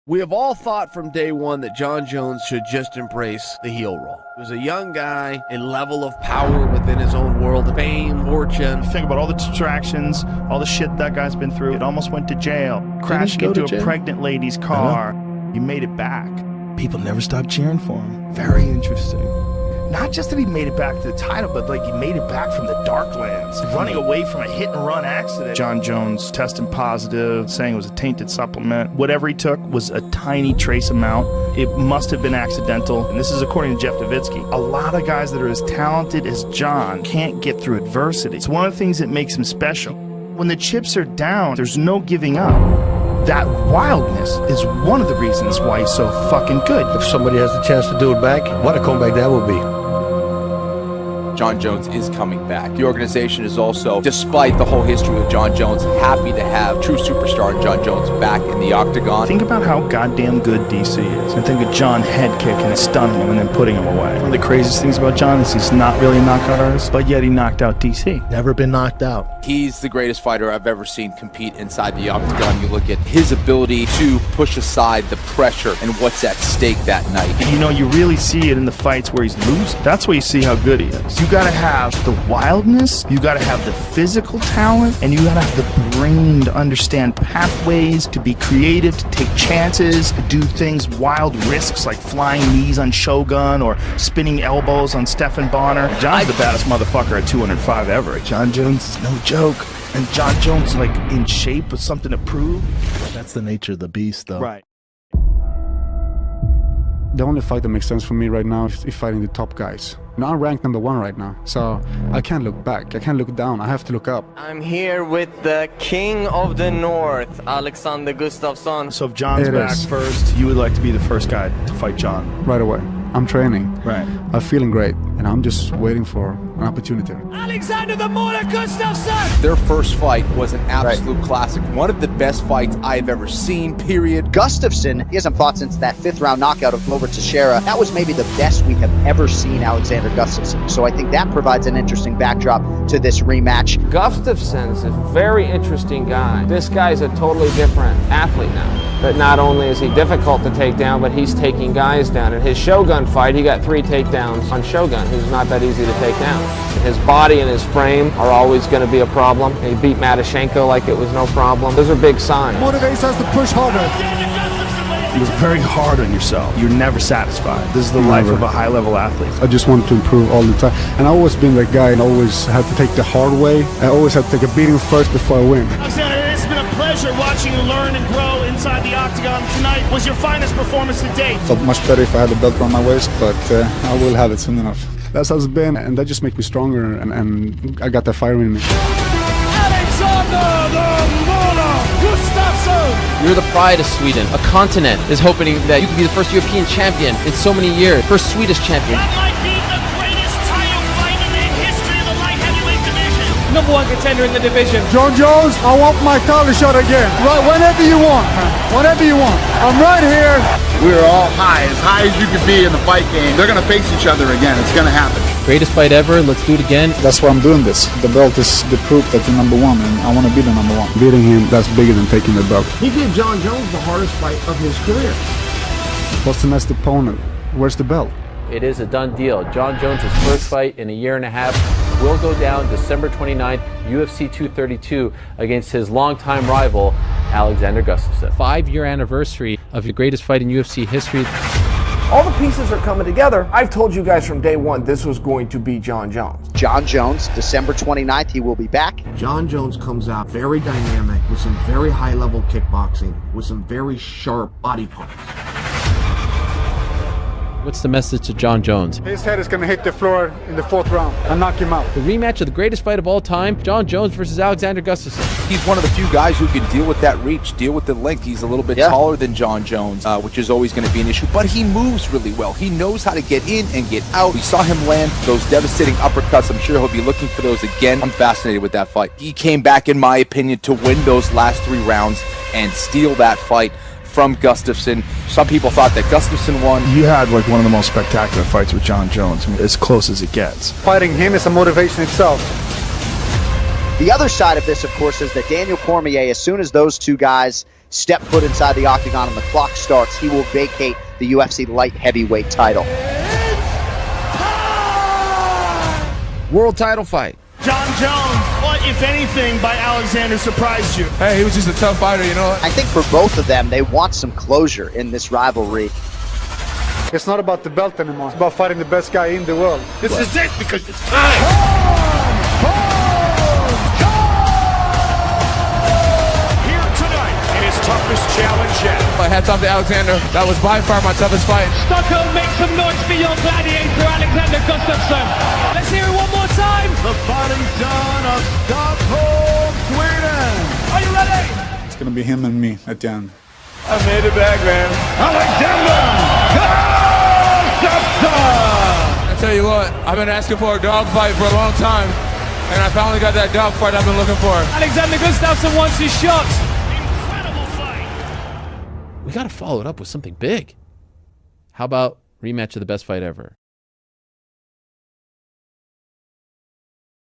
We have all thought from day one that Jon Jones should just embrace the heel role. He was a young guy, a level of power within his own world, fame, fortune. Think about all the distractions, all the shit that guy's been through. It almost went to jail, crashing into a pregnant lady's car. He made it back. People never stopped cheering for him. Very interesting. Not just that he made it back to the title, but like he made it back from the Darklands, running away from a hit-and-run accident. Jon Jones testing positive, saying it was a tainted supplement. Whatever he took was a tiny trace amount. It must have been accidental, and this is according to Jeff Nowitzki. A lot of guys that are as talented as Jon can't get through adversity. It's one of the things that makes him special. When the chips are down, there's no giving up. That wildness is one of the reasons why he's so fucking good. If somebody has the chance to do it back, what a comeback that would be. Jon Jones is coming back. The organization is also, despite the whole history of Jon Jones, happy to have true superstar Jon Jones back in the octagon. Think about how goddamn good DC is. And think of Jon head kicking and stunning him and then putting him away. One of the craziest things about Jon is he's not really a knockout artist, but yet he knocked out DC. Never been knocked out. He's the greatest fighter I've ever seen compete inside the octagon. You look at his ability to push aside the pressure and what's at stake that night. And you know, you really see it in the fights where he's losing. That's where you see how good he is. You gotta have the wildness, you gotta have the physical talent, and you gotta have the brain to understand pathways, to be creative, to take chances, to do things, wild risks like flying knees on Shogun or spinning elbows on Stephan Bonner. Jon's the baddest motherfucker at 205 ever. Jon Jones is no joke. And Jon Jones like in shape with something to prove. That's the nature of the beast, though. Right. The only fight that makes sense for me right now is fighting the top guys. Now I'm ranked #1 right now, so I can't look back. I can't look down. I have to look up. I'm here with the King of the North, Alexander Gustafson. So if Jon's back first, you would like to be the first guy to fight Jon? Right away. I'm training. Right. I'm feeling great, and I'm just waiting for an opportunity. Alexander the Mortar Gustafson! Their first fight was an absolute classic. One of the best fights I've ever seen, period. Gustafson, he hasn't fought since that 5th-round knockout of Glover Teixeira. That was maybe the best we have ever seen Alexander Gustafson. So I think that provides an interesting backdrop to this rematch. Gustafson's a very interesting guy. This guy's a totally different athlete now. But not only is he difficult to take down, but he's taking guys down. In his Shogun fight, he got 3 takedowns on Shogun, who's not that easy to take down. His body and his frame are always going to be a problem. He beat Matashenko like it was no problem. Those are big signs. Motivates us to push harder. He was very hard on yourself. You're never satisfied. This is the life of a high-level athlete. I just want to improve all the time. And I've always been that guy and always had to take the hard way. I always had to take a beating first before I win. Alexander, it's been a pleasure watching you learn and grow inside the octagon. Tonight was your finest performance to date. Felt much better if I had a belt around my waist, but I will have it soon enough. That's how it's been, and that just makes me stronger, and I got that fire in me. Alexander the Mortar Gustafson! You're the pride of Sweden. A continent is hoping that you can be the first European champion in so many years. First Swedish champion. That might be the greatest title fight in the history of the light heavyweight division. #1 contender in the division. Jon Jones, I want my title shot again. Right, whenever you want. Whenever you want. I'm right here. We're all high as you can be in the fight game. They're going to face each other again. It's going to happen. Greatest fight ever. Let's do it again. That's why I'm doing this. The belt is the proof that you're #1, and I want to be the #1. Beating him, that's bigger than taking the belt. He gave Jon Jones the hardest fight of his career. What's the next opponent? Where's the belt? It is a done deal. Jon Jones' first fight in a year and a half will go down December 29th, UFC 232, against his longtime rival, Alexander Gustafson. 5-year anniversary of your greatest fight in UFC history. All the pieces are coming together. I've told you guys from day one this was going to be Jon Jones. Jon Jones, December 29th, he will be back. Jon Jones comes out very dynamic with some very high-level kickboxing, with some very sharp body punches. What's the message to Jon Jones? His head is going to hit the floor in the 4th round and knock him out. The rematch of the greatest fight of all time, Jon Jones versus Alexander Gustafson. He's one of the few guys who can deal with that reach, deal with the length. He's a little bit taller than Jon Jones, which is always going to be an issue, but he moves really well. He knows how to get in and get out. We saw him land those devastating uppercuts. I'm sure he'll be looking for those again. I'm fascinated with that fight. He came back, in my opinion, to win those last 3 rounds and steal that fight from Gustafson. Some people thought that Gustafson won. You had like one of the most spectacular fights with Jon Jones. I mean, as close as it gets. Fighting him is a motivation itself. The other side of this, of course, is that Daniel Cormier, as soon as those two guys step foot inside the octagon and the clock starts, he will vacate the UFC light heavyweight title. World title fight. Jon Jones, what, if anything, by Alexander surprised you? Hey, he was just a tough fighter, you know what? I think for both of them, they want some closure in this rivalry. It's not about the belt anymore. It's about fighting the best guy in the world. This is it because it's time. Here tonight in his toughest challenge yet. My hats off to Alexander. That was by far my toughest fight. Stockholm, make some noise for your gladiator, Alexander Gustafson. Let's hear it one more time. The fighting son of Stockholm, Sweden. Are you ready? It's gonna be him and me at the end. I made it back, man. Alexander Gustafson! I tell you what, I've been asking for a dogfight for a long time, and I finally got that dogfight I've been looking for. Alexander Gustafson wants his shot. We got to follow it up with something big. How about rematch of the best fight ever?